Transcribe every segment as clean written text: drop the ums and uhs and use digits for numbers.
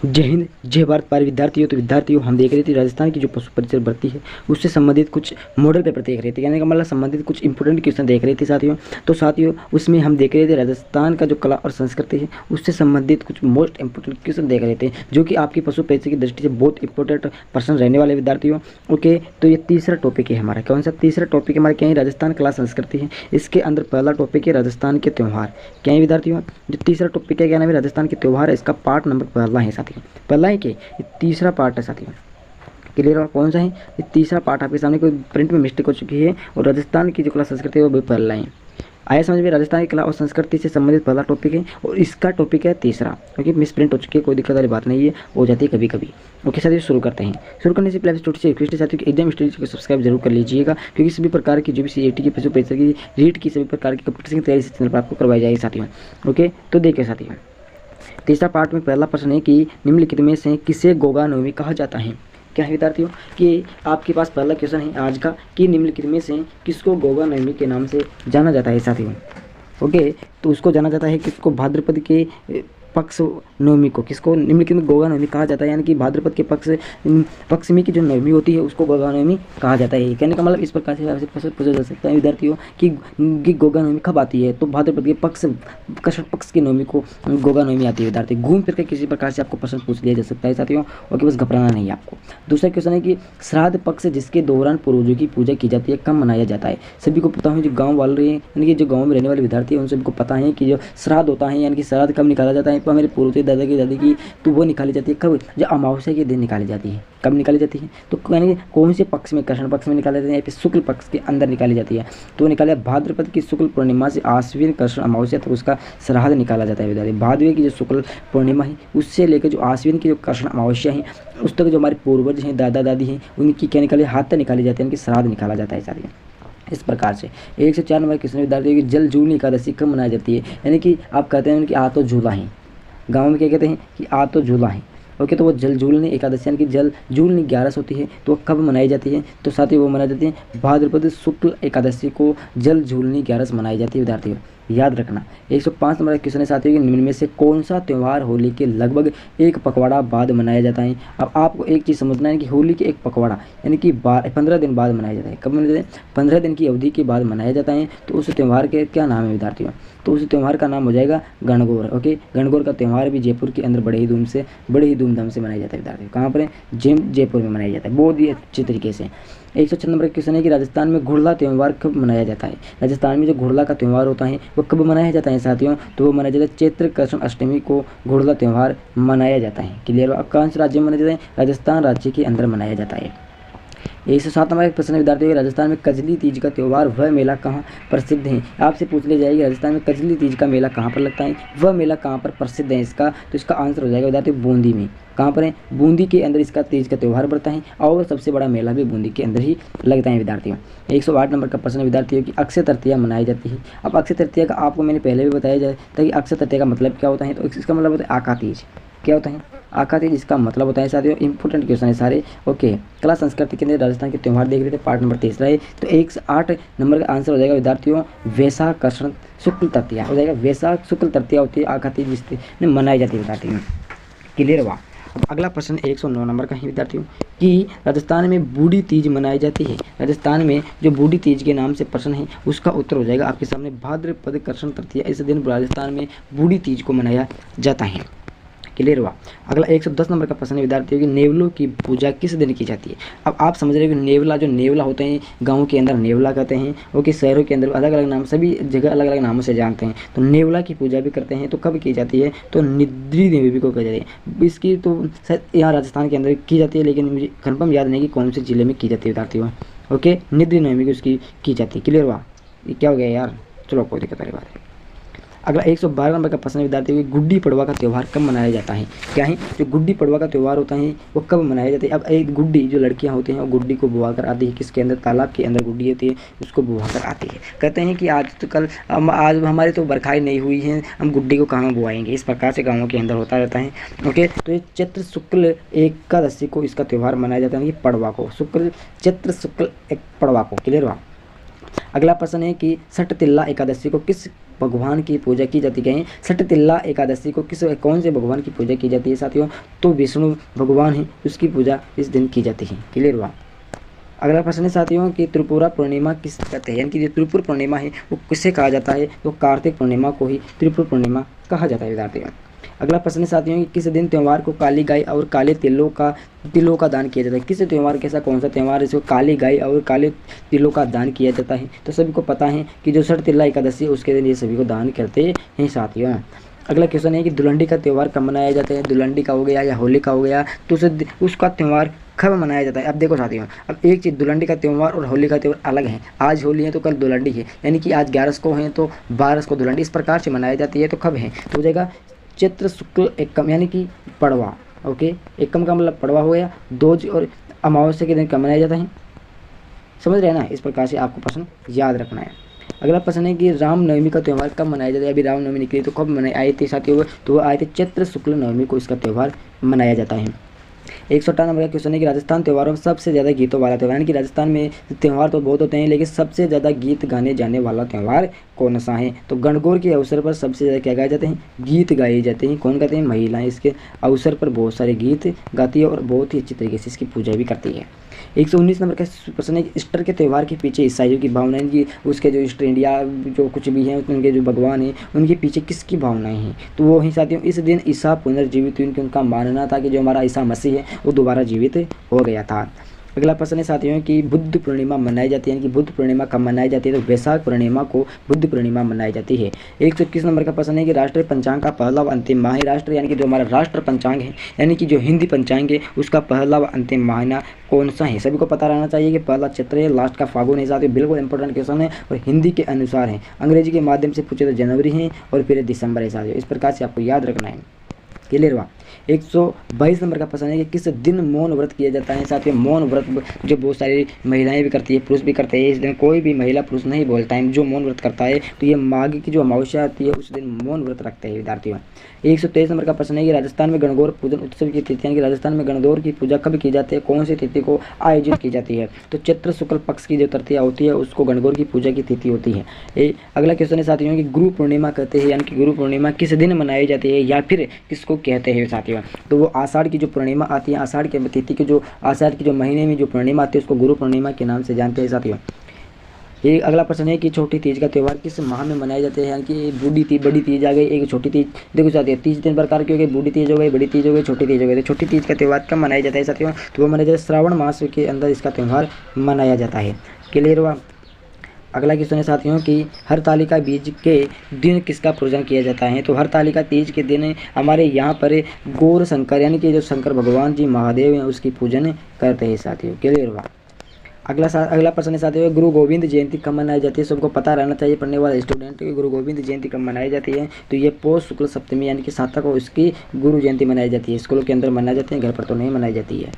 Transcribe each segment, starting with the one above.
जय हिंद जय भारत प्यारे विद्यार्थियों। तो विद्यार्थियों, हम देख रहे थे राजस्थान की जो पशु परिचय भर्ती है उससे संबंधित कुछ मॉडल पेपर देख रहे थे, यानी कि मतलब संबंधित कुछ इंपॉर्टेंट क्वेश्चन देख रहे थे साथियों। तो साथियों, उसमें हम देख रहे थे राजस्थान का जो कला और संस्कृति है उससे संबंधित कुछ मोस्ट इंपोर्टेंट क्वेश्चन देख रहे थे, जो कि आपकी पशु परिचय की दृष्टि से बहुत इंपॉर्टेंट प्रश्न रहने वाले विद्यार्थियों। ओके, तो ये तीसरा टॉपिक है हमारा। कौन सा तीसरा टॉपिक हमारा? क्या है? राजस्थान कला संस्कृति है। इसके अंदर पहला टॉपिक है राजस्थान के त्यौहार। क्या है विद्यार्थियों? जो तीसरा टॉपिक है, क्या नाम है? राजस्थान के त्यौहार है। इसका पार्ट नंबर पहला है साथियों। पहला है कि ये तीसरा पार्ट है साथियों। क्लियर? और कौन सा है? ये तीसरा पार्ट आपके सामने कोई प्रिंट में मिस्टेक हो चुकी है, और राजस्थान की जो कला संस्कृति है वो भी पहला है। आया समझ में? राजस्थान की कला और संस्कृति से संबंधित पहला टॉपिक है और इसका टॉपिक है तीसरा, क्योंकि मिस प्रिंट हो चुकी है, कोई दिक्कत वाली बात नहीं है, हो जाती है कभी कभी। ओके साथियों, शुरू करते हैं। शुरू करने से पहले छोटी सी रिक्वेस्ट है साथियों कि एग्जाम स्टडीज को सब्सक्राइब जरूर कर लीजिएगा, क्योंकि सभी प्रकार की जो भी सीएटी की पशु परीक्षा की रीट की सभी प्रकार की कंपटीशन की तैयारी इस चैनल पर आपको करवाई जाएगी साथियों। ओके, तो देखिए साथियों, तीसरा पार्ट में पहला प्रश्न है कि निम्नलिखित में से किसे गोगा नवमी कहा जाता है? क्या है विद्यार्थियों कि आपके पास पहला क्वेश्चन है आज का कि निम्नलिखित में से किसको गोगा नवमी के नाम से जाना जाता है साथियों। ओके, तो उसको जाना जाता है किसको? भाद्रपद के पक्ष नवमी को किसको निम्नलिखित में गोगा नवमी कहा जाता है, यानी कि भाद्रपद के पक्ष में की जो नवमी होती है उसको गोगा नवमी कहा जाता है। कहने का मतलब इस प्रकार से आपसे प्रश्न पूछा जा सकता है विद्यार्थियों कि गोगा नवमी कब आती है? तो भाद्रपद के कृष्ण पक्ष की नवमी को गोगा नवमी आती है विद्यार्थी। घूम फिर के किसी प्रकार से आपको प्रश्न पूछ लिया जा सकता है साथियों, और कि बस घबराना नहीं है आपको। दूसरा क्वेश्चन है कि श्राद्ध पक्ष जिसके दौरान पूर्वजों की पूजा की जाती है कब मनाया जाता है? सभी को पता है, जो गाँव वाले हैं यानी कि जो गाँव में रहने वाले विद्यार्थी हैं उन सभी को पता है कि जो श्राद्ध होता है यानी कि श्राद्ध कब निकाला जाता है। तो मेरे पूर्वज दादा की दादी की तो वो निकाली जाती है कब? जो अमावस्या के दिन निकाली जाती है। कब निकाली जाती है? तो यानी कि कौन से पक्ष में? कृष्ण पक्ष में निकाली जाती है या फिर शुक्ल पक्ष के अंदर निकाली जाती है? तो वो निकाला भाद्रपद की शुक्ल पूर्णिमा से आश्विन कृष्ण अमावस्या तक उसका श्राद्ध निकाला जाता है विद्यार्थी। भाद्रपद की जो शुक्ल पूर्णिमा है उससे लेकर जो आश्विन की जो कृष्ण अमावस्या है उस तक जो हमारे पूर्वज हैं, दादा दादी हैं, उनकी क्या निकाली? हाथ तक निकाली जाती है, उनकी श्राद्ध निकाला जाता है साथियों। इस प्रकार से 1 से 4 नंबर क्वेश्चन विद्यार्थियों की जल जूलनी एकादशी कब मनाई जाती है? यानी कि आप कहते हैं उनकी आ तो झूला है, गाँव में क्या कहते हैं कि आ तो झूला है। ओके, तो वो जल जूलनी एकादशी यानी कि जल जूलनी 11 होती है, तो वो कब मनाई जाती है? तो साथ ही वो मनाई जाती है भाद्रपद शुक्ल एकादशी को जल जूलनी 11 मनाई जाती है विद्यार्थियों, याद रखना। 105 नंबर क्वेश्चन है साथियों कि निम्न में से कौन सा त्यौहार होली के लगभग एक पखवाड़ा बाद मनाया जाता है? अब आपको एक चीज़ समझना है कि होली के एक पखवाड़ा यानी कि 15 दिन बाद मनाया जाता है। कब मनाया जाता है? 15 दिन की अवधि के बाद मनाया जाता है। तो उस त्यौहार के क्या नाम है विद्यार्थियों? तो उस त्यौहार का नाम हो जाएगा गणगौर। ओके, गणगौर का त्यौहार भी जयपुर के अंदर बड़े ही धूमधाम से मनाया जाता है विद्यार्थियों। कहाँ पर है? जयपुर में मनाया जाता है बहुत ही अच्छे तरीके से। 106 नंबर क्वेश्चन है कि राजस्थान में घुड़ला त्यौहार कब मनाया जाता है? राजस्थान में जो घुड़ला का त्यौहार होता है वो कब मनाया जाता है साथियों? तो वो मनाया जाता है चैत्र कृष्ण अष्टमी को घुड़ला त्यौहार मनाया जाता है। क्लियर? कौन से राज्य में मनाया जाता है? राजस्थान राज्य के अंदर मनाया जाता है। 107 नंबर प्रश्न विद्यार्थियों, राजस्थान में कजली तीज का त्यौहार वह मेला कहाँ प्रसिद्ध है? आपसे पूछ लिया जाएगी राजस्थान में कजली तीज का मेला कहाँ पर लगता है, वह मेला कहाँ पर प्रसिद्ध है इसका? तो इसका आंसर हो जाएगा विद्यार्थियों बूंदी में। कहाँ पर है? बूंदी के अंदर इसका तीज का त्यौहार बढ़ता है और सबसे बड़ा मेला भी बूंदी के अंदर ही लगता है विद्यार्थियों। 108 नंबर का प्रश्न विद्यार्थियों की अक्षय तृतीया मनाई जाती है। अब अक्षय तृतीया का आपको मैंने पहले भी बताया जाए था कि अक्षय तृतीया का मतलब क्या होता है। तो इसका मतलब होता है आका तीज। क्या होता है? आका तीज इसका मतलब होता है साथियों। इंपॉर्टेंट क्वेश्चन है सारे। ओके, कला संस्कृति के अंदर राजस्थान के त्यौहार देख रहे थे, पार्ट नंबर 3 है। तो 1 से 8 नंबर का आंसर हो जाएगा विद्यार्थियों वैशाख कृष्ण शुक्ल तृतीया हो जाएगा। वैशाख शुक्ल तृतीया होती है, आका तीज जिसमें मनाई जाती है विद्यार्थियों। क्लियर हुआ? अब अगला प्रश्न 109 नंबर का है विद्यार्थियों कि राजस्थान में बूढ़ी तीज मनाई जाती है। राजस्थान में जो बूढ़ी तीज के नाम से प्रश्न है उसका उत्तर हो जाएगा आपके सामने भाद्रपद कृष्ण तृतीया। इस दिन राजस्थान में बूढ़ी तीज को मनाया जाता है। क्लियर हुआ? अगला 110 नंबर का प्रश्न है विद्यार्थियों की नेवलों की पूजा किस दिन की जाती है? अब आप समझ रहे हो कि नेवला जो नेवला होते हैं गाँव के अंदर नेवला कहते हैं, ओके, शहरों के अंदर अलग अलग नाम, सभी जगह अलग अलग नामों से जानते हैं। तो नेवला की पूजा भी करते हैं। तो कब की जाती है? तो निद्री देवी को की जाती है। इसकी तो शायद यहाँ राजस्थान के अंदर की जाती है, लेकिन मुझे कन्फर्म याद नहीं कि कौन से जिले में की जाती है विद्यार्थियों। ओके, निद्री नवमी की उसकी की जाती है। क्लियर हुआ? ये क्या हो गया यार? चलो कोई दिक्कत वाली बात है। अगला 112 नंबर का प्रश्न विद्यार्थियों की गुड्डी पड़वा का त्यौहार कब मनाया जाता है? क्या है? जो गुड्डी पड़वा का त्यौहार होता है वो कब मनाया जाता है? अब एक गुड्डी जो लड़कियां होती हैं वो गुड्डी को बुआ कर आती है। किसके अंदर? तालाब के अंदर गुड्डी होती है, उसको बुआ कर आती है। कहते हैं कि आज तो कल आज हमारी तो बरखाई नहीं हुई है, हम गुड्डी को कहाँ बुआएंगे। इस प्रकार से गाँवों के अंदर होता रहता है। ओके, तो ये चैत्र शुक्ल एकादशी को इसका त्यौहार मनाया जाता है, पड़वा को, चैत्र शुक्ल एक पड़वा को। क्लियर हुआ? अगला प्रश्न है कि सठ तिल्ला एकादशी को किस भगवान की पूजा की जाती है? सठ तिल्ला एकादशी को कौन से भगवान की पूजा की जाती है साथियों? तो विष्णु भगवान है, उसकी पूजा इस दिन की जाती है। क्लियर हुआ। अगला प्रश्न है साथियों कि त्रिपुरा पूर्णिमा किस कहते हैं, यानी कि जो त्रिपुर पूर्णिमा है वो किसे कहा जाता है? तो कार्तिक पूर्णिमा को ही त्रिपुर पूर्णिमा कहा जाता है विद्यार्थियों। अगला प्रश्न है साथियों कि किस दिन त्यौहार को काली गाय और काले तिलों का दान किया जाता है? किस त्यौहार के ऐसा कौन सा त्यौहार है जिसको काली गाय और काले तिलों का दान किया जाता है? तो सभी को पता है कि जो सठ तिल्ला एकादशी है उसके दिन ये सभी को दान करते हैं साथियों। अगला क्वेश्चन है कि दुलंडी का त्यौहार कब मनाया जाता है? दुलंडी का हो गया या होली का हो गया, तो उसका त्यौहार कब मनाया जाता है? अब देखो साथियों, अब एक चीज़, दुलंडी का त्यौहार और होली का त्यौहार अलग है। आज होली है तो कल दुलंडी है, यानी कि आज 11 को है तो 12 को दुलंडी, इस प्रकार से मनाई जाती है। तो कब है? तो हो जाएगा चैत्र शुक्ल एकम, यानी कि पड़वा। ओके, एकम का मतलब पड़वा हो गया। दोज और अमावस्या के दिन कब मनाया जाता है? समझ रहे हैं ना? इस प्रकार से आपको प्रश्न याद रखना है। अगला प्रश्न है कि रामनवमी का त्यौहार कब मनाया जाता है? अभी रामनवमी निकली तो कब मनाई आई थी साथियों? तो वो आए थे चैत्र शुक्ल नवमी को इसका त्यौहार मनाया जाता है। 158 नंबर का क्वेश्चन है कि राजस्थान त्योहारों में सबसे ज़्यादा गीतों वाला त्यौहार, यानी कि राजस्थान में त्यौहार तो बहुत होते हैं लेकिन सबसे ज़्यादा गीत गाने जाने वाला त्यौहार कौन सा है? तो गणगौर के अवसर पर सबसे ज़्यादा क्या गाए जाते हैं? गीत गाए जाते हैं। कौन गाते हैं? महिलाएं इसके अवसर पर बहुत सारे गीत गाती है और बहुत ही अच्छी तरीके से इसकी पूजा भी करती है। 119 नंबर का प्रश्न है कि ईस्टर के त्यौहार के पीछे ईसाइयों की भावनाएं, कि उसके जो ईस्टर इंडिया जो कुछ भी हैं उनके जो भगवान हैं उनके पीछे किसकी भावनाएं हैं? तो वो ही साथियों, इस दिन ईसा पुनर्जीवित हुए, क्योंकि उनका मानना था कि जो हमारा ईसा मसीह है वो दोबारा जीवित हो गया था। अगला प्रश्न है साथियों कि बुद्ध पूर्णिमा मनाई जाती है, यानी कि बुद्ध पूर्णिमा कब मनाई जाती है? तो वैशाख पूर्णिमा को बुद्ध पूर्णिमा मनाई जाती है। 121 नंबर का प्रश्न है कि राष्ट्रीय पंचांग का पहला व अंतिम माह, राष्ट्र यानी कि जो हमारा राष्ट्र पंचांग है, यानी कि जो हिंदी पंचांग है उसका पहला व अंतिम महीना कौन सा है? सभी को पता रहना चाहिए कि पहला चैत्र है, लास्ट का फागुन है साथियों। बिल्कुल इंपॉर्टेंट क्वेश्चन है और हिंदी के अनुसार है। अंग्रेजी के माध्यम से पूछे तो जनवरी है और फिर दिसंबर है साथियों। इस प्रकार से आपको याद रखना है। क्लियर हुआ। 122 नंबर का प्रश्न है कि किस दिन मौन व्रत किया जाता है साथियों? मौन व्रत जो बहुत सारी महिलाएं भी करती है, पुरुष भी करते हैं। इस दिन कोई भी महिला पुरुष नहीं बोलता है जो मौन व्रत करता है। तो ये माघ की जो अमावस्या आती है उस दिन मौन व्रत रखते हैं विद्यार्थियों। 123 नंबर का प्रश्न है कि राजस्थान में गणगौर पूजन उत्सव की तिथि, यानी कि राजस्थान में गणगौर की पूजा कब की जाती है? कौन सी तिथि को आयोजित की जाती है? तो चैत्र शुक्ल पक्ष की जो तृतीया होती है उसको गणगौर की पूजा की तिथि होती है। अगला क्वेश्चन है साथियों कि गुरु पूर्णिमा कहते हैं, यानी कि गुरु पूर्णिमा किस दिन मनाई जाती है या फिर किसको कहते हैं साथियों? तो वो आषाढ़ की जो पूर्णिमा आती है, आषाढ़ के तिथि की जो आषाढ़ की जो महीने में जो पूर्णिमा आती है उसको गुरु पूर्णिमा के नाम से जानते हैं साथियों। ये अगला प्रश्न है कि छोटी तीज का त्यौहार किस माह में मनाए जाते हैं? यानी कि बड़ी तीज आ गई, एक छोटी तीज। देखो साथियों, तीज 3 प्रकार की हो गई, बूढ़ी तीज हो गई, बड़ी तीज हो गई, छोटी तीज हो गई। तो छोटी तीज का त्यौहार कब मनाया जाता है साथियों? तो वो मनाया जाता है श्रावण मास के अंदर इसका त्यौहार मनाया जाता है। क्लियर हुआ। अगला क्वेश्चन है साथियों कि हरतालिका बीज के दिन किसका पूजन किया जाता है? तो हरतालिका तीज के दिन हमारे यहाँ पर गौर शंकर, यानी कि जो शंकर भगवान जी महादेव हैं उसकी पूजन करते हैं साथियों। क्लियर हुआ। अगला प्रश्न है साथियों गुरु गोविंद जयंती कब मनाई जाती है? सबको पता रहना चाहिए पढ़ने वाले स्टूडेंट की गुरु गोविंद जयंती कब मनाई जाती है। तो ये पौष शुक्ल सप्तमी यानी कि 7 को इसकी गुरु जयंती मनाई जाती है। स्कूलों के अंदर मनाई जाती है, घर पर तो नहीं मनाई जाती है।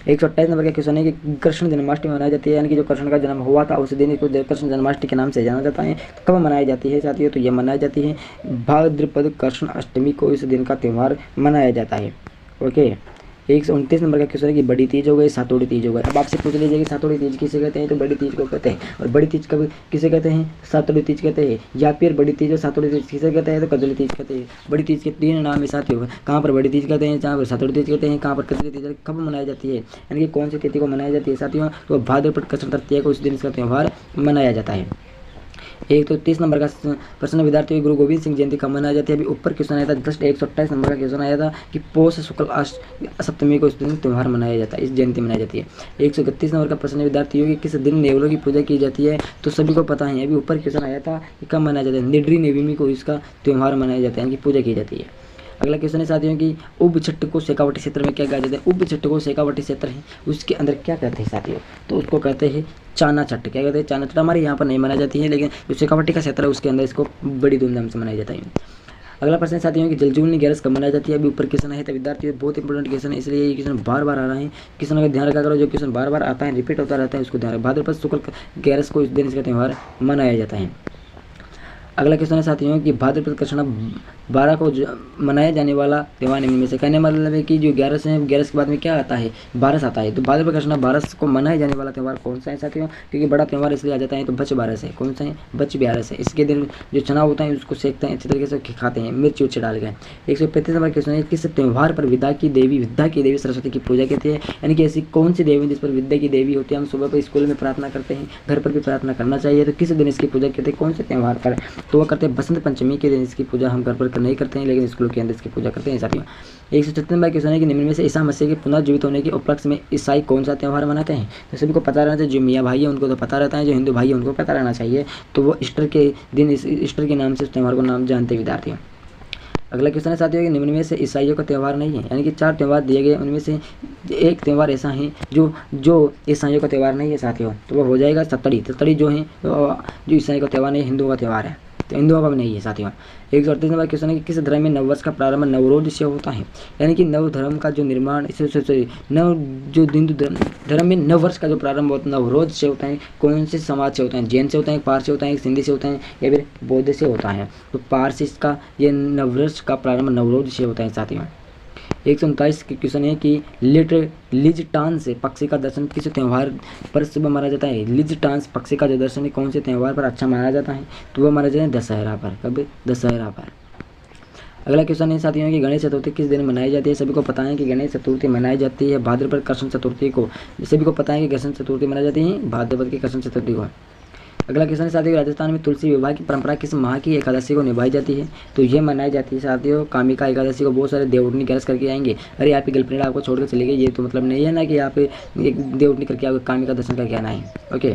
128 नंबर का क्वेश्चन है कि कृष्ण जन्माष्टमी मनाई जाती है, यानी कि जो कृष्ण का जन्म हुआ था उस दिन इसको कृष्ण जन्माष्टमी के नाम से जाना जाता है। कब मनाई जाती है साथियों? तो यह मनाई जाती है भाद्रपद कृष्ण अष्टमी को इस दिन का त्यौहार मनाया जाता है। ओके। 129 नंबर का क्वेश्चन है कि बड़ी तीज हो गई, सातोड़ी तीज हो गई। अब आपसे पूछ लीजिए कि सातोड़ी तीज किसे कहते हैं? तो बड़ी तीज को कहते हैं। और बड़ी तीज कब किसे कहते हैं? सातोड़ी तीज कहते हैं। या फिर बड़ी तीज और सातोड़ी तीज किसे कहते हैं? तो कजली तीज कहते हैं। बड़ी तीज के 3 नाम है साथियों। कहाँ पर बड़ी तीज कहते हैं, जहाँ पर सातोड़ी तीज कहते हैं, कहाँ पर कजली तीज कब मनाई जाती है, यानी कि कौन सी तिथि को मनाई जाती है साथियों? तो भाद्रपद कृष्ण तृतीया को उस दिन इसका त्यौहार मनाया जाता है। 130 नंबर का प्रश्न विद्यार्थी गुरु गोविंद सिंह जयंती कब मनाई जाती है? अभी ऊपर क्वेश्चन आया था जस्ट 128 नंबर का क्वेश्चन आया था कि पौष शुक्ल सप्तमी को इस दिन त्यौहार मनाया जाता है, इस जयंती मनाई जाती है। 131 नंबर का प्रश्न विद्यार्थियों की किस दिन नेवलों की पूजा की जाती है? तो सभी को पता है, अभी ऊपर क्वेश्चन आया था कि कब मनाया जाता है। निड्री नवमी को इसका त्यौहार मनाया जाता है, यानी कि पूजा की जाती है। अगला क्वेश्चन है साथियों कि उप छठ को शेखावटी क्षेत्र में क्या कहा जाता है? उप छठ को शेखावटी क्षेत्र है उसके अंदर क्या कहते हैं साथियों? तो उसको कहते हैं चाना छठ। क्या कहते हैं? चाना छठ। हमारे यहाँ पर नहीं मनाई जाती है, लेकिन जो शेखावटी का क्षेत्र है उसके अंदर इसको बड़ी धूमधाम से मनाया जाता है। अगला प्रश्न साथियों कि जलजूलनी ग्यारस कब मनाई जाती है? अभी ऊपर क्वेश्चन है तो विद्यार्थियों बहुत इंपॉर्टेंट क्वेश्चन है, इसलिए ये क्वेश्चन बार बार आ रहा है। क्वेश्चन का ध्यान रखा करो, जो क्वेश्चन बार बार आता है रिपीट होता रहता है उसको ध्यान। भाद्रपद शुक्ल ग्यारस को इस दिन इसका त्यौहार मनाया जाता है। अगला क्वेश्चन है साथियों कि भाद्रपद कृष्ण 12 को मनाया जाने वाला त्यौहार निम्न में से, कहने मतलब है कि जो 11 से 11 के बाद में क्या आता है, 12 आता है। तो भाद्रपद कृष्ण 12 को मनाया जाने वाला त्यौहार कौन सा है साथियों, क्योंकि बड़ा त्यौहार इसलिए आ जाता है। तो बच 12 से, कौन सा है, बच 12 से। इसके दिन जो चना होता है उसको सेकते हैं, अच्छी तरीके से खाते हैं, मिर्च उर्च डाल के। 135 नंबर क्वेश्चन है किस त्यौहार पर विद्या की देवी सरस्वती की पूजा कहते हैं, यानी कि ऐसी कौन सी देवी जिस पर विद्या की देवी होती है। हम सुबह पर स्कूल में प्रार्थना करते हैं, घर पर भी प्रार्थना करना चाहिए। तो किस दिन इसकी पूजा करते हैं, कौन से त्यौहार पर, तो वह करते हैं बसंत पंचमी के दिन इसकी पूजा हम घर पर नहीं करते हैं, लेकिन स्कूलों के अंदर इसकी पूजा करते हैं साथियों। 136 नंबर क्वेश्चन है कि निम्न में से ईसा मसीह के पुनर्जीवित होने के उपलक्ष्य में ईसाई कौन सा त्यौहार मनाते हैं। तो सभी को पता रहना चाहिए, जो मियाँ भाई है उनको तो पता रहता है, जो हिंदू भाई है उनको पता रहना चाहिए। तो वो ईस्टर के दिन ईस्टर के नाम से उस त्यौहार को नाम जानते विद्यार्थी। अगला क्वेश्चन है साथियों कि निम्न में से ईसाइयों का त्यौहार नहीं है, यानी कि 4 त्यौहार दिए गए उनमें से एक त्यौहार ऐसा है जो ईसाइयों का त्यौहार नहीं है साथियों। तो वो हो जाएगा सत्तड़ी जो है जो ईसाई का त्यौहार नहीं, हिंदुओं का त्यौहार है, तो हिंदुओं का भी नहीं है साथियों। 138 नंबर क्वेश्चन है कि किस धर्म में नववर्ष का प्रारंभ नवरोज से होता है, यानी कि नव धर्म का जो निर्माण जो हिंदू धर्म में नववर्ष का जो प्रारंभ होता है नवरोज से होता है। कौन से समाज से होता है, जैन से होता है, पारसी होता है, सिंधी से होता है या फिर बौद्ध से होता है। तो पारसी का ये नववर्ष का प्रारंभ नवरोज से होता है साथियों। 139 की क्वेश्चन है कि लिजटान्स पक्षी का दर्शन किस त्यौहार पर शुभ माना जाता है। लिजटान्स पक्षी का जो दर्शन है कौन से त्यौहार पर अच्छा माना जाता है, तो वह माना जाता है दशहरा पर। कब, दशहरा पर। अगला क्वेश्चन है साथियों कि गणेश चतुर्थी किस दिन मनाई जाती है। सभी को पता है कि गणेश चतुर्थी मनाई जाती है भाद्रपद कृष्ण चतुर्थी को। सभी को पता है कि कृष्ण चतुर्थी मनाई जाती है भाद्रपद की कृष्ण चतुर्थी को। अगला क्वेश्चन है साथियों राजस्थान में तुलसी विवाह की परंपरा किस माह की एकादशी को निभाई जाती है। तो ये मनाई जाती है साथियों कामिका एकादशी को। बहुत सारे देवउठनी गैरस करके आएंगे, अरे आपकी गर्लफ्रेंड आपको छोड़कर चली गई, ये तो मतलब नहीं है ना कि आप एक देवउठनी करके आपको कामिका दर्शन करके आना है। ओके।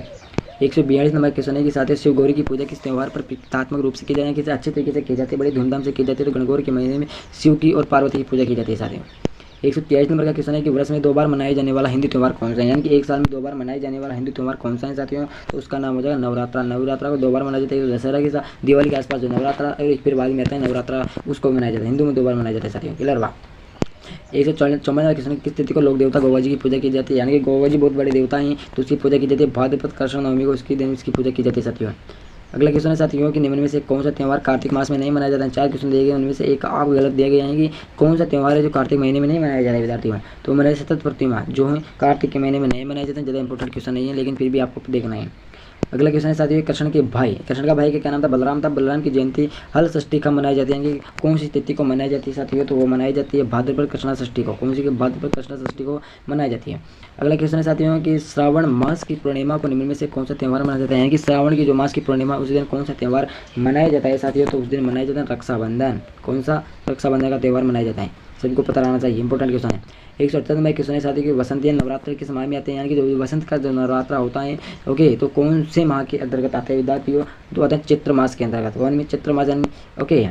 142 नंबर क्वेश्चन है कि साथियों शिव गौरी की पूजा किस त्यौहार पर प्रतीकात्मक रूप से की जाती है, किसी अच्छे तरीके से की जाती है, बड़ी धूमधाम से की जाती है। तो गणगौर के महीने में शिव की और पार्वती की पूजा की जाती है साथियों। 143 नंबर का क्वेश्चन है कि वर्ष में 2 बार मनाए जाने वाला हिंदू त्यौहार कौन सा है, यानी कि एक साल में 2 बार मनाए जाने वाला हिंदू त्यौहार कौन सा है साथियों। तो उसका नाम हो जाएगा नवरात्रा। नवरात्रा को 2 बार मनाया जाता है, दशहरा के साथ दिवाली के आसपास जो नवरात्रा और फिर बाद में आता है नवरात्रा, उसको मनाया जाता है। हिंदू में 2 बार मनाया जाता है साथियों। क्लियर बा। 154 क्वेश्चन किस तिथि को लोक देवता गोवाजी की पूजा की जाती है, यानी कि गोवाजी बहुत बड़े देवता हैं तो उसकी पूजा की जाती है भाद्रपद कृष्ण नवमी को, उसकी दिन इसकी पूजा की जाती है साथियों। अगला क्वेश्चन है साथियों कि निम्न में से कौन सा त्यौहार कार्तिक मास में नहीं मनाया जाता है। 4 क्वेश्चन दिए गए उनमें से एक आप गलत दिए गए हैं कि कौन सा त्यौहार है जो कार्तिक महीने में नहीं मनाया जा रहा है विद्यार्थियों। तो मनाया सतत प्रतिमा जो है कार्तिक के महीने में नहीं मनाए जाते हैं। ज़्यादा इंपॉर्टेंट क्वेश्चन नहीं है लेकिन फिर भी आपको देखना है। अगला क्वेश्चन है साथियों कृष्ण के भाई, कृष्ण का भाई का क्या नाम था, बलराम था। बलराम की जयंती हल षष्ठी कब मनाई जाती है, यानी कौन सी तिथि को मनाई जाती है साथियों। तो वो मनाई जाती है भाद्रपद कृष्ण षष्ठी को। कौन सी भाद्रपद कृष्ण षष्ठी को मनाई जाती है। अगला क्वेश्चन है साथियों कि श्रावण मास की पूर्णिमा को निम्न में से कौन सा त्यौहार मनाया जाता है, यानी कि श्रावण की जो मास की पूर्णिमा उस दिन कौन सा त्यौहार मनाया जाता है साथियों। तो उस दिन मनाया जाता है रक्षाबंधन। कौन सा, रक्षाबंधन का त्यौहार मनाया जाता है, सभी को पता रहना चाहिए, इंपॉर्टेंट क्वेश्चन है। 178 में क्वेश्चन है साथियों कि वसंत या नवरात्र किस माह में आते हैं, यानी कि जो वसंत का जो नवरात्रा होता है ओके तो कौन से माह के अंतर्गत आते हैं विद्यार्थियों। तो आते हैं चैत्र मास के अंतर्गत, वन में चैत्र मास ओके।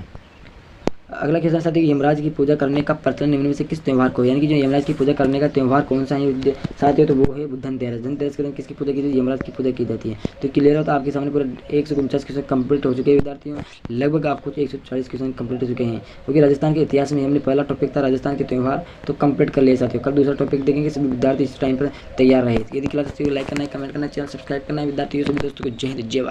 अगला क्वेश्चन साथियों यमराज की पूजा करने का प्रचलन निम्न में से किस त्यौहार को, यानी कि जो यमराज की पूजा करने का त्यौहार कौन सा है साथियों। तो वो है धनतेरस। धनतेरस के दिन किसकी पूजा की जाती है, यमराज की पूजा की जाती है। तो क्लियर हो तो आपके सामने पूरा 149 क्वेश्चन कंप्लीट हो चुके हैं विद्यार्थियों। लगभग आपको 140 क्वेश्चन कंप्लीट हो चुके हैं क्योंकि राजस्थान के इतिहास में हमने पहला टॉपिक था राजस्थान के त्यौहार तो कंप्लीट कर लिया साथियों। कल दूसरा टॉपिक देखेंगे, सभी विद्यार्थी इस टाइम पर तैयार रहे। यदि क्लास लाइक करना है, कमेंट करना, चैनल सब्सक्राइब करना है विद्यार्थियों। सभी दोस्तों को जय हिंद जय भारत।